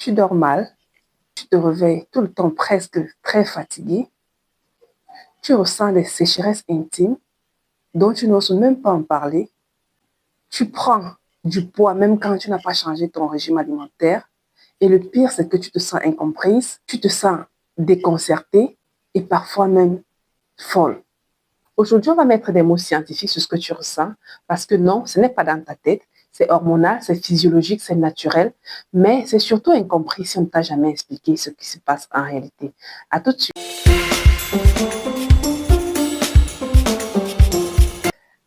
Tu dors mal, tu te réveilles tout le temps presque très fatigué, tu ressens des sécheresses intimes dont tu n'oses même pas en parler, tu prends du poids même quand tu n'as pas changé ton régime alimentaire et le pire c'est que tu te sens incomprise, tu te sens déconcertée et parfois même folle. Aujourd'hui, on va mettre des mots scientifiques sur ce que tu ressens parce que non, ce n'est pas dans ta tête, c'est hormonal, c'est physiologique, c'est naturel, mais c'est surtout incompris si on ne t'a jamais expliqué ce qui se passe en réalité. À tout de suite.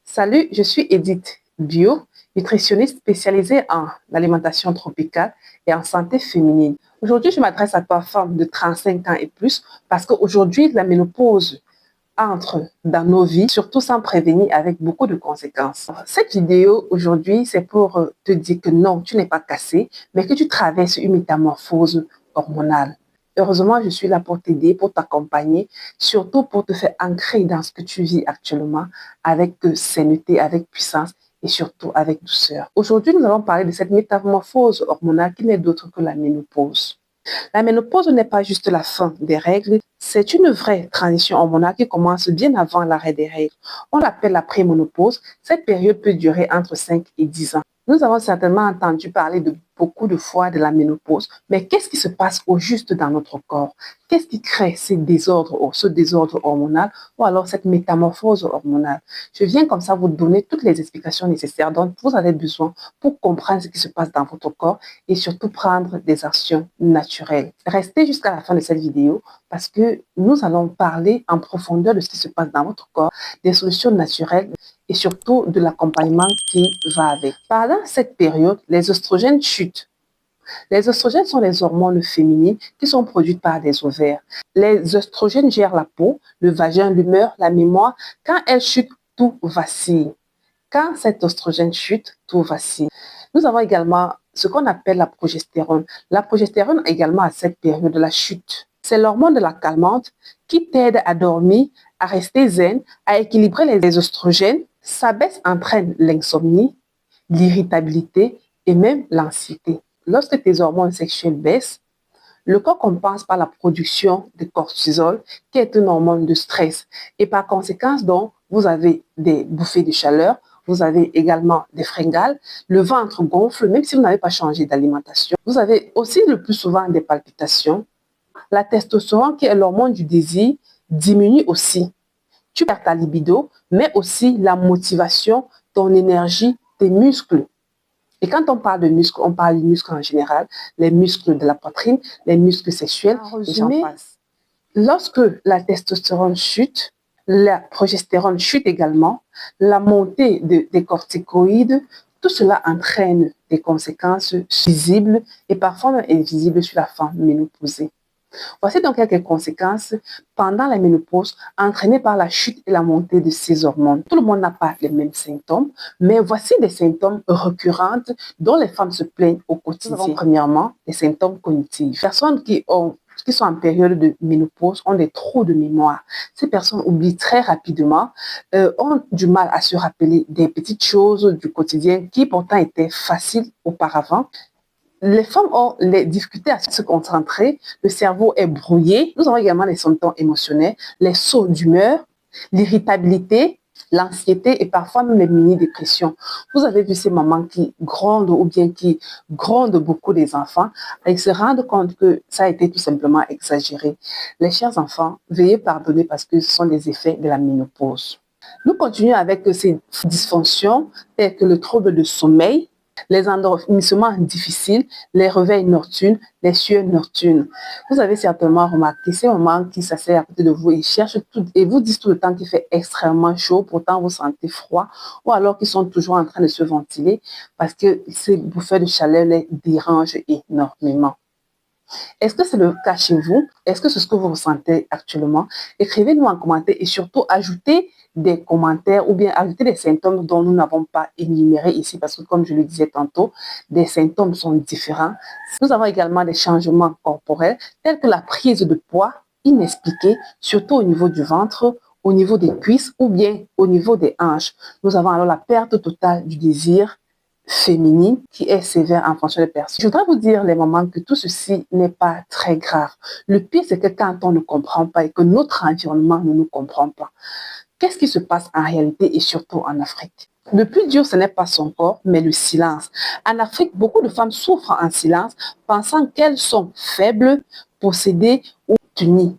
Salut, je suis Edith Bio, nutritionniste spécialisée en alimentation tropicale et en santé féminine. Aujourd'hui, je m'adresse à toi, femme de 35 ans et plus, parce qu'aujourd'hui, la ménopause entre dans nos vies, surtout sans prévenir avec beaucoup de conséquences. Cette vidéo aujourd'hui, c'est pour te dire que non, tu n'es pas cassée, mais que tu traverses une métamorphose hormonale. Heureusement, je suis là pour t'aider, pour t'accompagner, surtout pour te faire ancrer dans ce que tu vis actuellement avec sérénité, avec puissance et surtout avec douceur. Aujourd'hui, nous allons parler de cette métamorphose hormonale qui n'est d'autre que la ménopause. La ménopause n'est pas juste la fin des règles, c'est une vraie transition hormonale qui commence bien avant l'arrêt des règles. On l'appelle la préménopause. Cette période peut durer entre 5 et 10 ans. Nous avons certainement entendu parler beaucoup de fois de la ménopause, mais qu'est-ce qui se passe au juste dans notre corps? Qu'est-ce qui crée ce désordre hormonal ou alors cette métamorphose hormonale? Je viens comme ça vous donner toutes les explications nécessaires dont vous avez besoin pour comprendre ce qui se passe dans votre corps et surtout prendre des actions naturelles. Restez jusqu'à la fin de cette vidéo parce que nous allons parler en profondeur de ce qui se passe dans votre corps, des solutions naturelles et surtout de l'accompagnement qui va avec. Pendant cette période, les oestrogènes chutent. Les oestrogènes sont les hormones féminines qui sont produites par les ovaires. Les oestrogènes gèrent la peau, le vagin, l'humeur, la mémoire. Quand elles chutent, tout vacille. Quand cet oestrogène chute, tout vacille. Nous avons également ce qu'on appelle la progestérone. La progestérone également à cette période de la chute. C'est l'hormone de la calmante qui t'aide à dormir, à rester zen, à équilibrer les oestrogènes. Sa baisse entraîne l'insomnie, l'irritabilité et même l'anxiété. Lorsque tes hormones sexuelles baissent, le corps compense par la production de cortisol, qui est une hormone de stress. Et par conséquent, donc, vous avez des bouffées de chaleur, vous avez également des fringales, le ventre gonfle, même si vous n'avez pas changé d'alimentation. Vous avez aussi le plus souvent des palpitations. La testostérone, qui est l'hormone du désir, diminue aussi. Tu perds ta libido, mais aussi la motivation, ton énergie, tes muscles. Et quand on parle de muscles, on parle des muscles en général, les muscles de la poitrine, les muscles sexuels, et j'en passe. Lorsque la testostérone chute, la progestérone chute également, la montée des corticoïdes, tout cela entraîne des conséquences visibles et parfois même invisibles sur la femme ménopausée. Voici donc quelques conséquences pendant la ménopause entraînées par la chute et la montée de ces hormones. Tout le monde n'a pas les mêmes symptômes, mais voici des symptômes récurrents dont les femmes se plaignent au quotidien. Premièrement, les symptômes cognitifs. Les personnes qui sont en période de ménopause ont des trous de mémoire. Ces personnes oublient très rapidement, ont du mal à se rappeler des petites choses du quotidien qui pourtant étaient faciles auparavant. Les femmes ont des difficultés à se concentrer, le cerveau est brouillé. Nous avons également les symptômes émotionnels, les sauts d'humeur, l'irritabilité, l'anxiété et parfois même les mini-dépressions. Vous avez vu ces mamans qui grondent ou bien qui grondent beaucoup les enfants et se rendent compte que ça a été tout simplement exagéré. Les chers enfants, veuillez pardonner parce que ce sont les effets de la ménopause. Nous continuons avec ces dysfonctions telles que le trouble de sommeil, les endormissements difficiles, les réveils nocturnes, les sueurs nocturnes. Vous avez certainement remarqué ces moments qui s'asseyent à côté de vous et cherchent tout et vous disent tout le temps qu'il fait extrêmement chaud, pourtant vous sentez froid, ou alors qu'ils sont toujours en train de se ventiler parce que ces bouffées de chaleur les dérangent énormément. Est-ce que c'est le cas chez vous? Est-ce que c'est ce que vous ressentez actuellement? Écrivez-nous en commentaire et surtout ajoutez des commentaires ou bien ajoutez des symptômes dont nous n'avons pas énumérés ici parce que comme je le disais tantôt, des symptômes sont différents. Nous avons également des changements corporels tels que la prise de poids inexpliquée, surtout au niveau du ventre, au niveau des cuisses ou bien au niveau des hanches. Nous avons alors la perte totale du désir, féminine qui est sévère en fonction des personnes. Je voudrais vous dire, les mamans, que tout ceci n'est pas très grave. Le pire, c'est que quand on ne comprend pas et que notre environnement ne nous comprend pas, qu'est-ce qui se passe en réalité et surtout en Afrique? Le plus dur, ce n'est pas son corps, mais le silence. En Afrique, beaucoup de femmes souffrent en silence, pensant qu'elles sont faibles, possédées ou punies.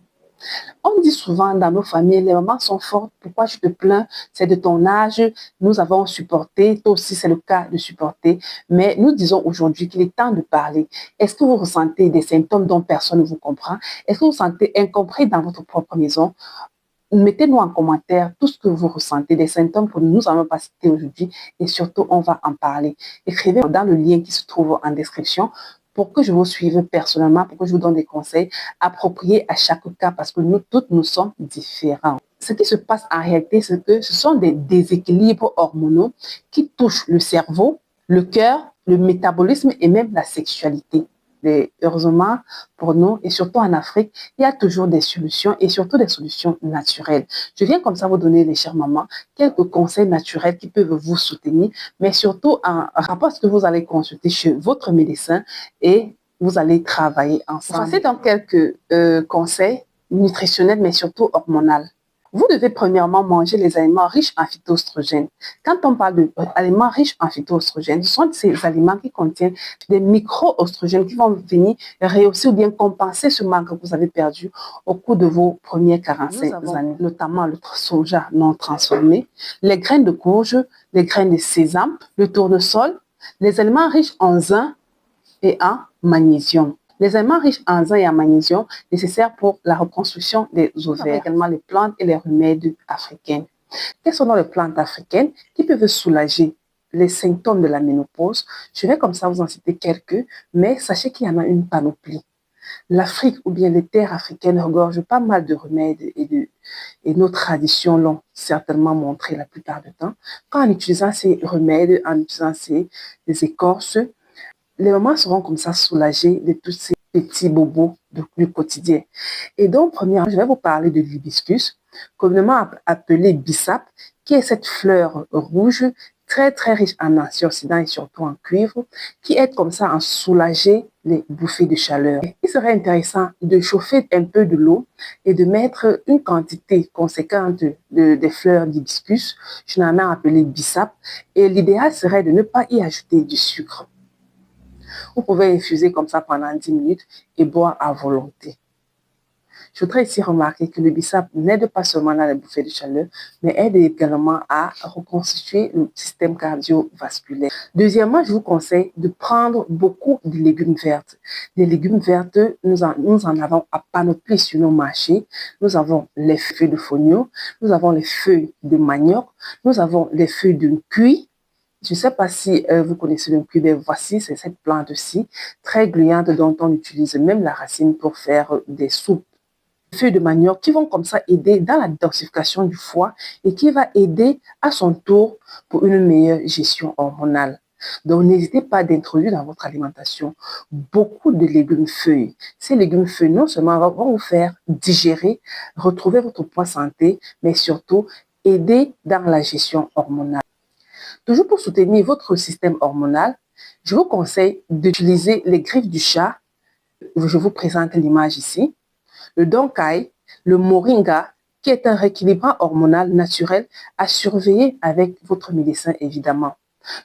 On dit souvent dans nos familles, les mamans sont fortes, pourquoi tu te plains? C'est de ton âge, nous avons supporté, toi aussi c'est le cas de supporter. Mais nous disons aujourd'hui qu'il est temps de parler. Est-ce que vous ressentez des symptômes dont personne ne vous comprend? Est-ce que vous vous sentez incompris dans votre propre maison? Mettez-nous en commentaire tout ce que vous ressentez, des symptômes que nous n'allons pas citer aujourd'hui et surtout, on va en parler. Écrivez dans le lien qui se trouve en description pour que je vous suive personnellement, pour que je vous donne des conseils appropriés à chaque cas parce que nous toutes, nous sommes différents. Ce qui se passe en réalité, c'est que ce sont des déséquilibres hormonaux qui touchent le cerveau, le cœur, le métabolisme et même la sexualité. Et heureusement pour nous et surtout en Afrique, il y a toujours des solutions et surtout des solutions naturelles. Je viens comme ça vous donner, les chères mamans, quelques conseils naturels qui peuvent vous soutenir, mais surtout en rapport à ce que vous allez consulter chez votre médecin et vous allez travailler ensemble. Voici donc quelques conseils nutritionnels, mais surtout hormonaux. Vous devez premièrement manger les aliments riches en phytoestrogènes. Quand on parle d'aliments riches en phytoestrogènes, ce sont ces aliments qui contiennent des micro-oestrogènes qui vont venir rehausser ou bien compenser ce manque que vous avez perdu au cours de vos premières 45 années. Notamment le soja non transformé, les graines de courge, les graines de sésame, le tournesol, les aliments riches en zinc et en magnésium. Les aliments riches en zinc et en magnésium nécessaires pour la reconstruction des ovaires. Également les plantes et les remèdes africains. Quelles sont les plantes africaines qui peuvent soulager les symptômes de la ménopause? Je vais comme ça vous en citer quelques, mais sachez qu'il y en a une panoplie. L'Afrique ou bien les terres africaines regorgent pas mal de remèdes et nos traditions l'ont certainement montré la plupart du temps. En utilisant ces remèdes, en utilisant ces écorces, les mamans seront comme ça soulagées de tous ces petits bobos du quotidien. Et donc, premièrement, je vais vous parler de l'hibiscus, communément appelé bissap, qui est cette fleur rouge très très riche en antioxydants et surtout en cuivre, qui aide comme ça à soulager les bouffées de chaleur. Il serait intéressant de chauffer un peu de l'eau et de mettre une quantité conséquente des fleurs d'hibiscus, généralement appelées bissap, et l'idéal serait de ne pas y ajouter du sucre. Vous pouvez infuser comme ça pendant 10 minutes et boire à volonté. Je voudrais ici remarquer que le bissap n'aide pas seulement dans les bouffées de chaleur, mais aide également à reconstituer le système cardiovasculaire. Deuxièmement, je vous conseille de prendre beaucoup de légumes verts. Les légumes verts, nous en avons à panoplie sur nos marchés. Nous avons les feuilles de fonio, nous avons les feuilles de manioc, nous avons les feuilles de cuit. Je ne sais pas si vous connaissez le cuit, mais voici, c'est cette plante-ci, très gluante dont on utilise même la racine pour faire des soupes. Les feuilles de manioc qui vont comme ça aider dans la détoxification du foie et qui va aider à son tour pour une meilleure gestion hormonale. Donc, n'hésitez pas d'introduire dans votre alimentation beaucoup de légumes feuilles. Ces légumes feuilles, non seulement vont vous faire digérer, retrouver votre poids santé, mais surtout aider dans la gestion hormonale. Toujours pour soutenir votre système hormonal, je vous conseille d'utiliser les griffes du chat. Je vous présente l'image ici. Le donkai, le moringa, qui est un rééquilibrant hormonal naturel à surveiller avec votre médecin, évidemment.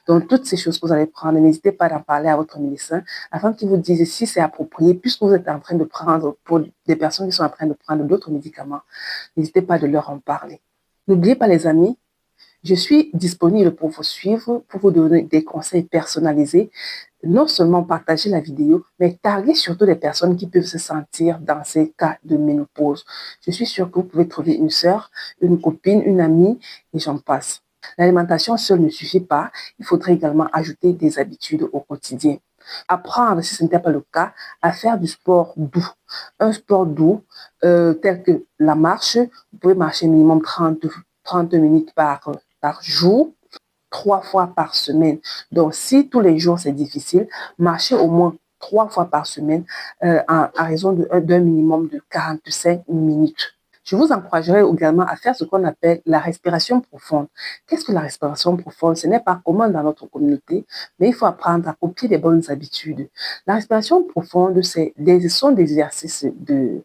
Donc, toutes ces choses que vous allez prendre, n'hésitez pas à en parler à votre médecin afin qu'il vous dise si c'est approprié, puisque vous êtes en train de prendre, pour des personnes qui sont en train de prendre d'autres médicaments, n'hésitez pas de leur en parler. N'oubliez pas, les amis, je suis disponible pour vous suivre, pour vous donner des conseils personnalisés. Non seulement partager la vidéo, mais taguer surtout des personnes qui peuvent se sentir dans ces cas de ménopause. Je suis sûre que vous pouvez trouver une sœur, une copine, une amie, et j'en passe. L'alimentation seule ne suffit pas. Il faudrait également ajouter des habitudes au quotidien. Apprendre, si ce n'était pas le cas, à faire du sport doux. Un sport doux, tel que la marche. Vous pouvez marcher minimum 30 minutes par jour, 3 fois par semaine. Donc, si tous les jours c'est difficile, marchez au moins 3 fois par semaine à raison d'un minimum de 45 minutes. Je vous encouragerai également à faire ce qu'on appelle la respiration profonde. Qu'est-ce que la respiration profonde? Ce n'est pas commun dans notre communauté, mais il faut apprendre à copier les bonnes habitudes. La respiration profonde, sont des exercices de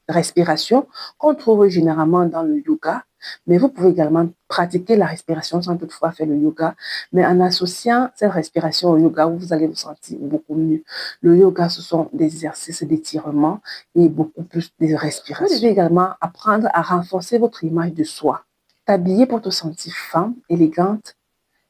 respiration qu'on trouve généralement dans le yoga, mais vous pouvez également pratiquer la respiration sans toutefois faire le yoga, mais en associant cette respiration au yoga, vous allez vous sentir beaucoup mieux. Le yoga, ce sont des exercices d'étirement et beaucoup plus de respiration. Vous devez également apprendre à renforcer votre image de soi, t'habiller pour te sentir femme, élégante,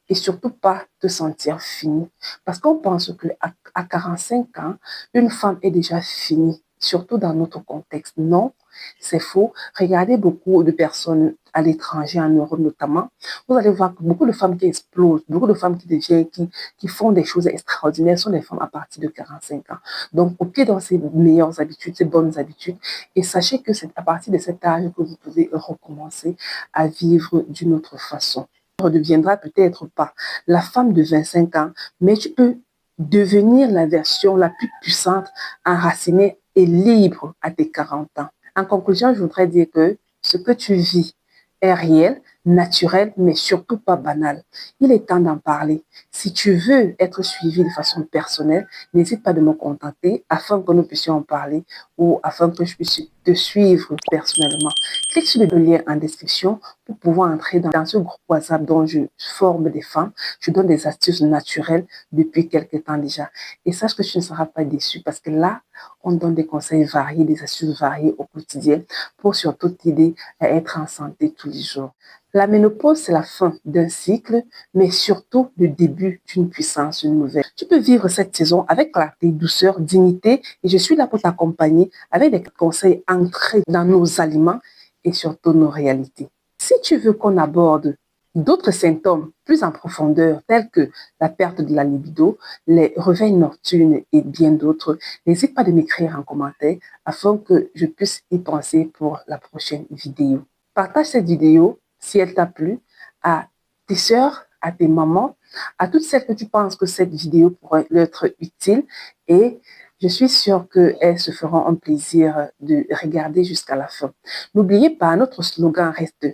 et surtout pas te sentir finie. Parce qu'on pense qu'à 45 ans, une femme est déjà finie, surtout dans notre contexte. Non, c'est faux. Regardez beaucoup de personnes à l'étranger, en Europe notamment. Vous allez voir que beaucoup de femmes qui explosent, beaucoup de femmes qui font des choses extraordinaires sont des femmes à partir de 45 ans. Donc, copiez dans ces meilleures habitudes, ces bonnes habitudes, et sachez que c'est à partir de cet âge que vous pouvez recommencer à vivre d'une autre façon. Tu ne deviendras peut-être pas la femme de 25 ans, mais tu peux devenir la version la plus puissante, enracinée et libre à tes 40 ans. En conclusion, je voudrais dire que ce que tu vis est réel, naturel, mais surtout pas banal. Il est temps d'en parler. Si tu veux être suivi de façon personnelle, n'hésite pas de me contacter afin que nous puissions en parler ou afin que je puisse te suivre personnellement. Clique sur le lien en description pour pouvoir entrer dans ce groupe WhatsApp dont je forme des femmes. Je donne des astuces naturelles depuis quelques temps déjà. Et sache que tu ne seras pas déçu parce que là, on donne des conseils variés, des astuces variées au quotidien pour surtout t'aider à être en santé tous les jours. La ménopause, c'est la fin d'un cycle, mais surtout le début d'une puissance nouvelle. Tu peux vivre cette saison avec clarté, douceur, dignité, et je suis là pour t'accompagner avec des conseils ancrés dans nos aliments et surtout nos réalités. Si tu veux qu'on aborde d'autres symptômes plus en profondeur, tels que la perte de la libido, les réveils nocturnes et bien d'autres, n'hésite pas de m'écrire en commentaire afin que je puisse y penser pour la prochaine vidéo. Partage cette vidéo si elle t'a plu à tes sœurs, à tes mamans, à toutes celles que tu penses que cette vidéo pourrait leur être utile, et je suis sûre qu'elles se feront un plaisir de regarder jusqu'à la fin. N'oubliez pas, notre slogan reste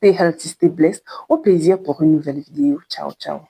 Stay healthy, stay blessed. Au plaisir pour une nouvelle vidéo. Ciao, ciao.